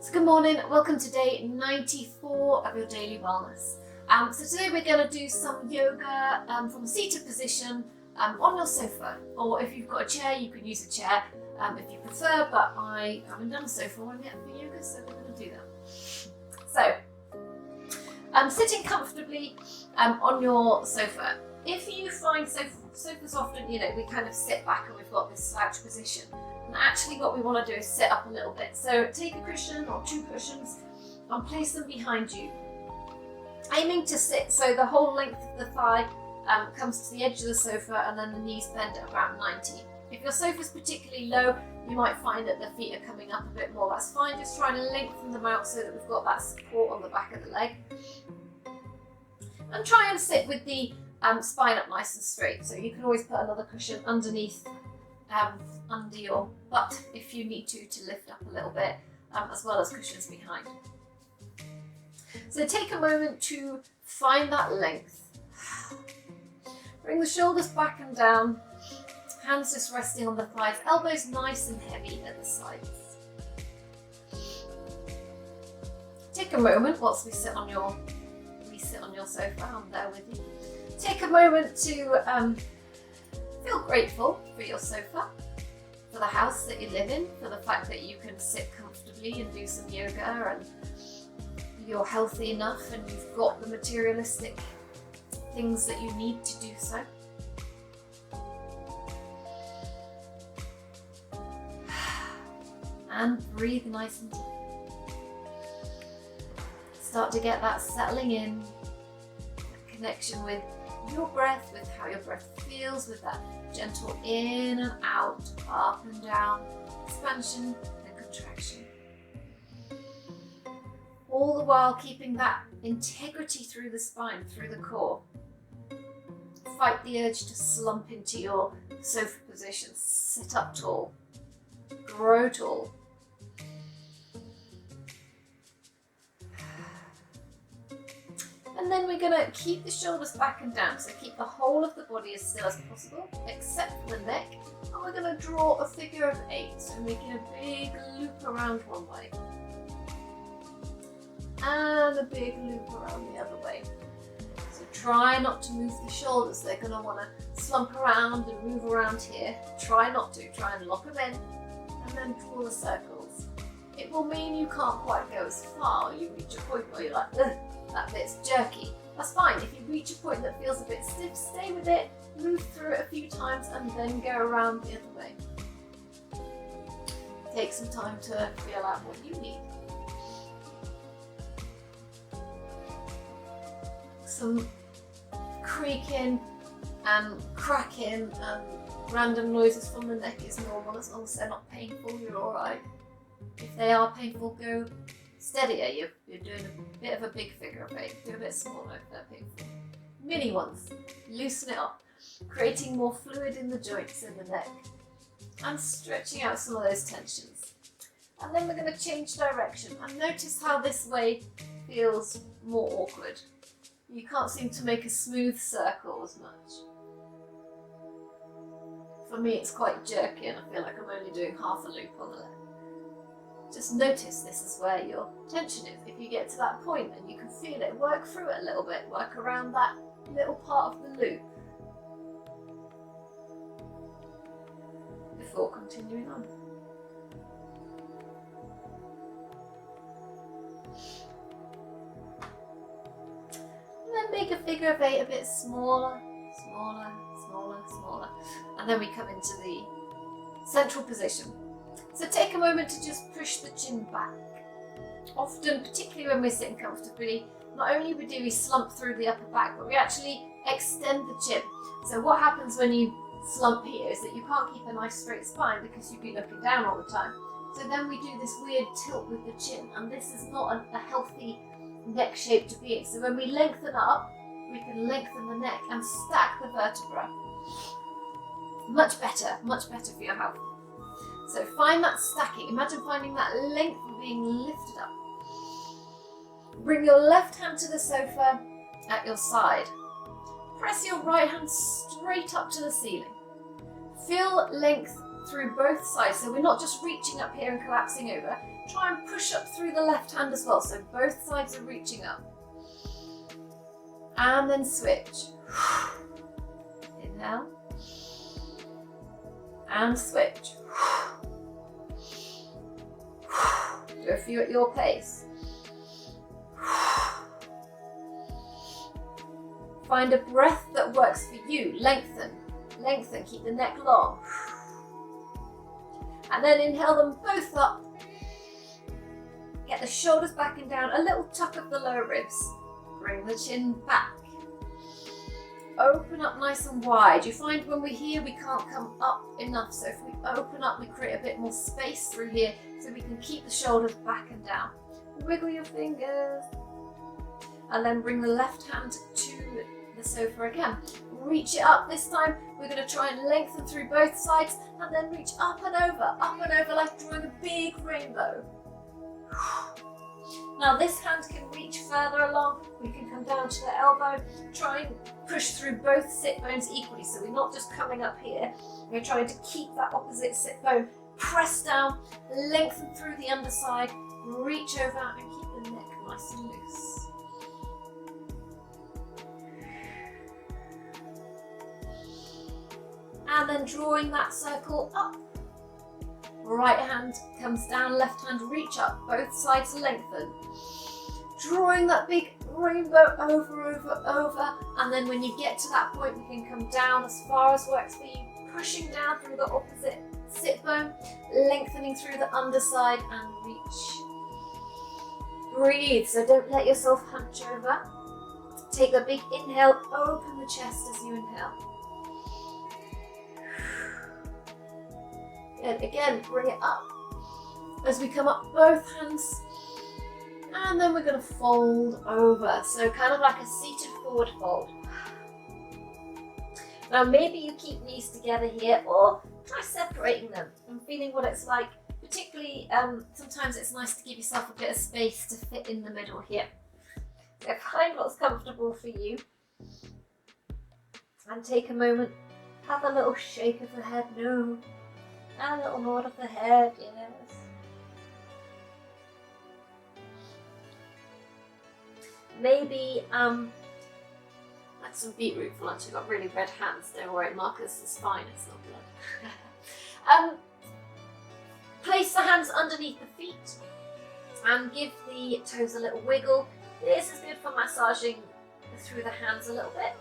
So good morning, welcome to day 94 of your daily wellness. So today we're going to do some yoga from a seated position on your sofa, or if you've got a chair you can use a chair if you prefer, but I haven't done a sofa one yet for yoga, so we're going to do that. So sitting comfortably on your sofa. If you find sofas often, we kind of sit back and we've got this slouch position. And actually what we want to do is sit up a little bit. So take a cushion or two cushions and place them behind you. Aiming to sit so the whole length of the thigh comes to the edge of the sofa, and then the knees bend at about 90. If your sofa's particularly low, you might find that the feet are coming up a bit more. That's fine, just try and lengthen them out so that we've got that support on the back of the leg. And try and sit with the spine up nice and straight. So you can always put another cushion underneath under your butt if you need to lift up a little bit, as well as cushions behind. So take a moment to find that length. Bring the shoulders back and down, hands just resting on the thighs, elbows nice and heavy at the sides. Take a moment whilst we sit on your sofa. I'm there with you. Take a moment to feel grateful for your sofa, for the house that you live in, for the fact that you can sit comfortably and do some yoga, and you're healthy enough and you've got the materialistic things that you need to do so. And breathe nice and deep. Start to get that settling in, that connection with your breath, with how your breath feels, with that gentle in and out, up and down, expansion and contraction. All the while keeping that integrity through the spine, through the core. Fight the urge to slump into your sofa position. Sit up tall, grow tall. And then we're going to keep the shoulders back and down, so keep the whole of the body as still as possible, except for the neck. And we're going to draw a figure of 8, so making a big loop around one way. And a big loop around the other way. So try not to move the shoulders, they're going to want to slump around and move around here. Try not to, try and lock them in, and then draw the circles. It will mean you can't quite go as far, you reach a point where you're like, ugh, that bit's jerky. That's fine. If you reach a point that feels a bit stiff, stay with it, move through it a few times, and then go around the other way. Take some time to feel out what you need. Some creaking and cracking and random noises from the neck is normal, as long as they're not painful, you're alright. If they are painful, go steadier. You're doing a bit of a big figure of 8. Do a bit smaller if they're painful. Mini ones. Loosen it up, creating more fluid in the joints in the neck and stretching out some of those tensions. And then we're going to change direction, and notice how this way feels more awkward. You can't seem to make a smooth circle as much. For me it's quite jerky and I feel like I'm only doing half a loop on the left. Just notice this is where your tension is. If you get to that point and you can feel it, work through it a little bit, work around that little part of the loop before continuing on. And then make a figure of 8 a bit smaller, smaller, smaller, smaller. And then we come into the central position. So take a moment to just push the chin back. Often, particularly when we're sitting comfortably, not only do we slump through the upper back, but we actually extend the chin. So what happens when you slump here is that you can't keep a nice straight spine because you'd be looking down all the time. So then we do this weird tilt with the chin, and this is not a healthy neck shape to be in. So when we lengthen up, we can lengthen the neck and stack the vertebra. Much better for your health. So find that stacking. Imagine finding that length being lifted up. Bring your left hand to the sofa at your side. Press your right hand straight up to the ceiling. Feel length through both sides. So we're not just reaching up here and collapsing over. try and push up through the left hand as well, so both sides are reaching up. And then switch. Inhale. And switch. Do a few at your pace. Find a breath that works for you. Lengthen, lengthen, keep the neck long. And then inhale them both up. Get the shoulders back and down, a little tuck of the lower ribs. Bring the chin back. Open up nice and wide. You find when we're here, we can't come up enough. So if we open up, we create a bit more space through here so we can keep the shoulders back and down. Wiggle your fingers. And then bring the left hand to the sofa again. Reach it up. This time, we're going to try and lengthen through both sides and then reach up and over like drawing a big rainbow. Now this hand can reach further along, we can come down to the elbow, try and push through both sit bones equally, so we're not just coming up here, we're trying to keep that opposite sit bone, press down, lengthen through the underside, reach over and keep the neck nice and loose. And then drawing that circle up. Right hand comes down, left hand reach up, both sides lengthen. Drawing that big rainbow over, and then when you get to that point, we can come down as far as works for you, pushing down through the opposite sit bone, lengthening through the underside and reach. Breathe, so don't let yourself hunch over. Take a big inhale, open the chest as you inhale. And again, bring it up. As we come up, both hands, and then we're going to fold over. So kind of like a seated forward fold. Now maybe you keep knees together here, or try separating them and feeling what it's like. Particularly, sometimes it's nice to give yourself a bit of space to fit in the middle here. So find what's comfortable for you. And take a moment, have a little shake of the head, no. And a little nod of the head, yes. Maybe like some beetroot for lunch. I've got really red hands, don't worry, Marcus is fine, it's not blood. Place the hands underneath the feet and give the toes a little wiggle. This is good for massaging through the hands a little bit,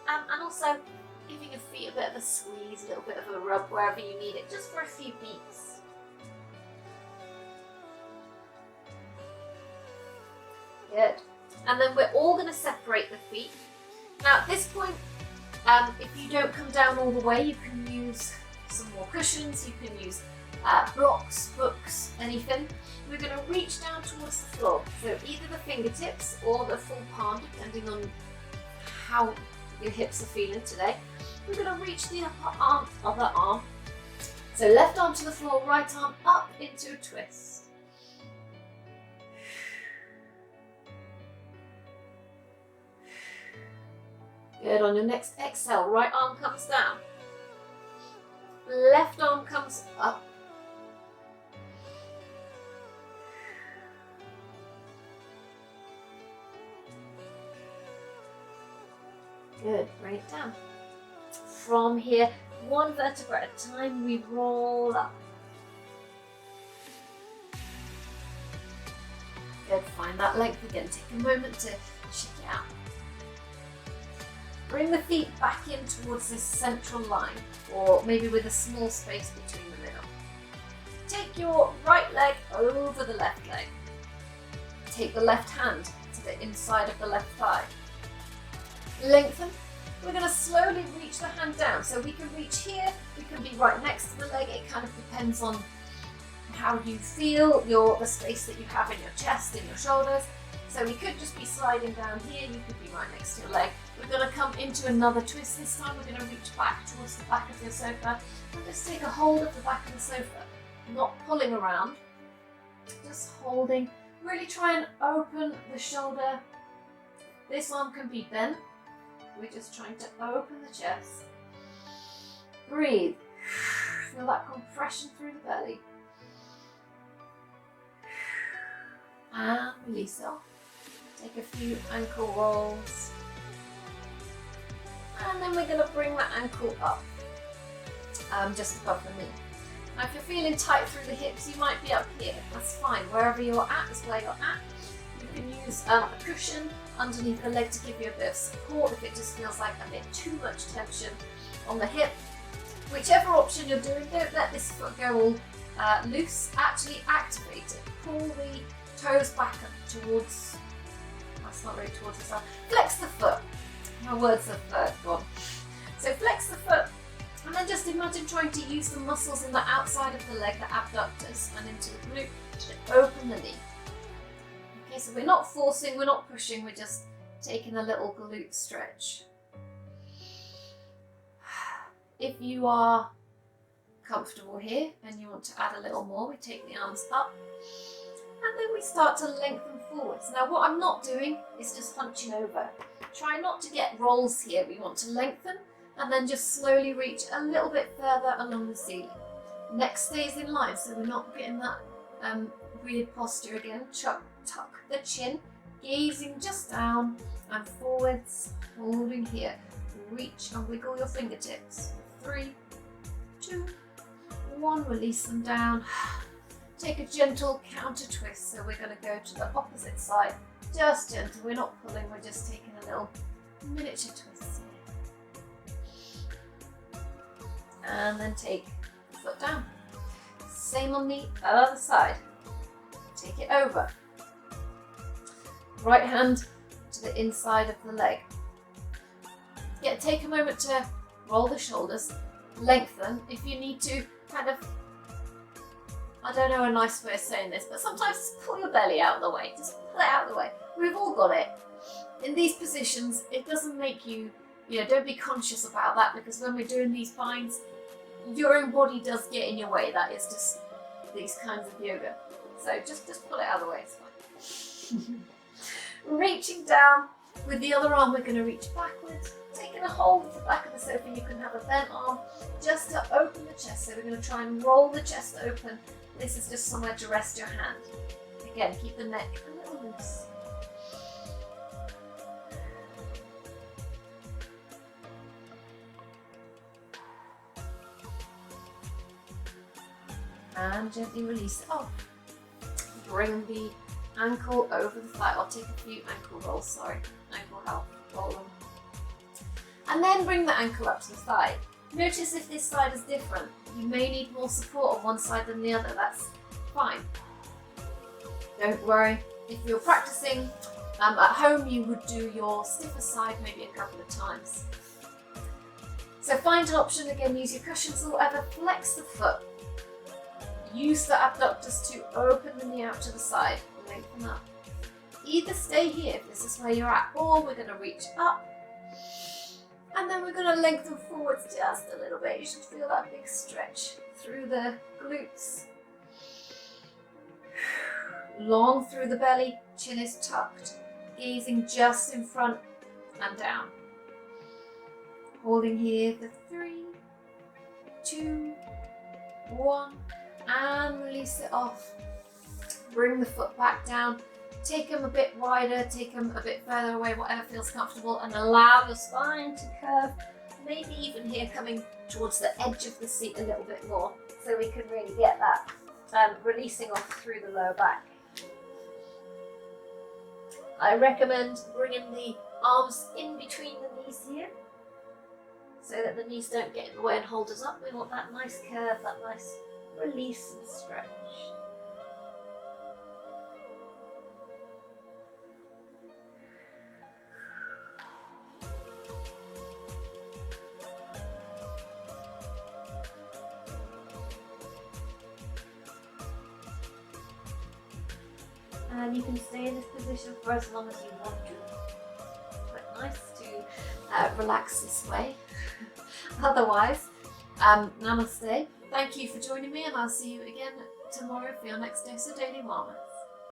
and also giving your feet a bit of a squeeze, a little bit of a rub wherever you need it, just for a few beats. Good. And then we're all going to separate the feet. Now at this point, if you don't come down all the way, you can use some more cushions, you can use blocks, books, anything. We're going to reach down towards the floor. So either the fingertips or the full palm, depending on how your hips are feeling today. We're going to reach the upper arm, other arm. So left arm to the floor, right arm up into a twist. Good, on your next exhale, right arm comes down. Left arm comes up. Good, bring it down. From here, one vertebra at a time, we roll up. Good, find that length again. Take a moment to shake it out. Bring the feet back in towards this central line, or maybe with a small space between the middle. Take your right leg over the left leg. Take the left hand to the inside of the left thigh. Lengthen. We're going to slowly reach the hand down. So we can reach here, we can be right next to the leg. It kind of depends on how you feel, the space that you have in your chest, in your shoulders. So we could just be sliding down here, you could be right next to your leg. We're going to come into another twist this time. We're going to reach back towards the back of your sofa and just take a hold of the back of the sofa. Not pulling around, just holding. Really try and open the shoulder. This arm can be bent. We're just trying to open the chest. Breathe. Feel that compression through the belly. and release it off. Take a few ankle rolls. And then we're going to bring that ankle up, just above the knee. Now if you're feeling tight through the hips, you might be up here. That's fine. Wherever you're at is where you're at. You can use a cushion underneath the leg to give you a bit of support if it just feels like a bit too much tension on the hip. Whichever option you're doing, don't let this foot go all loose. Actually activate it. Pull the toes back up towards, that's not really towards the side. Flex the foot. My words have gone. So flex the foot, and then just imagine trying to use the muscles in the outside of the leg, the abductors, and into the glute to open the knee. Okay, so we're not forcing, we're not pushing, we're just taking a little glute stretch. If you are comfortable here and you want to add a little more, we take the arms up and then we start to lengthen forwards. Now what I'm not doing is just hunching over. Try not to get rolls here. We want to lengthen and then just slowly reach a little bit further along the ceiling. Neck stays in line, so we're not getting that weird posture again. Tuck the chin, gazing just down and forwards, holding here. Reach and wiggle your fingertips. 3, 2, 1, release them down. Take a gentle counter twist, so we're going to go to the opposite side. Just gentle, we're not pulling, we're just taking a little miniature twist here. And then take the foot down. Same on the other side. Take it over. Right hand to the inside of the leg. Take a moment to roll the shoulders, lengthen. If you need to kind of, I don't know a nice way of saying this, but sometimes just pull your belly out of the way. Just pull it out of the way. We've all got it. In these positions, it doesn't make you, don't be conscious about that, because when we're doing these binds, your own body does get in your way. That is just these kinds of yoga. So just pull it out of the way, it's fine. Reaching down with the other arm, we're going to reach backwards. Taking a hold of the back of the sofa, you can have a bent arm just to open the chest. So we're going to try and roll the chest open. This is just somewhere to rest your hand. Again, keep the neck a little loose. And gently release it off. Bring the ankle over the thigh. I'll take a few ankle rolls, sorry. Ankle help, roll them. And then bring the ankle up to the thigh. Notice if this side is different. You may need more support on one side than the other. That's fine. Don't worry. If you're practicing at home, you would do your stiffer side maybe a couple of times. So find an option. Again, use your cushions or whatever. Flex the foot. Use the abductors to open the knee out to the side. Lengthen up. Either stay here if this is where you're at, or we're going to reach up. And then we're going to lengthen forwards just a little bit. You should feel that big stretch through the glutes. Long through the belly, chin is tucked, gazing just in front and down. Holding here for 3, 2, 1, and release it off. Bring the foot back down. Take them a bit wider, take them a bit further away, whatever feels comfortable, and allow your spine to curve, maybe even here coming towards the edge of the seat a little bit more, so we can really get that releasing off through the lower back. I recommend bringing the arms in between the knees here, so that the knees don't get in the way and hold us up. We want that nice curve, that nice release and stretch. And you can stay in this position for as long as you want to. Quite nice to relax this way. Otherwise, namaste. Thank you for joining me, and I'll see you again tomorrow for your next dose of Daily Mama.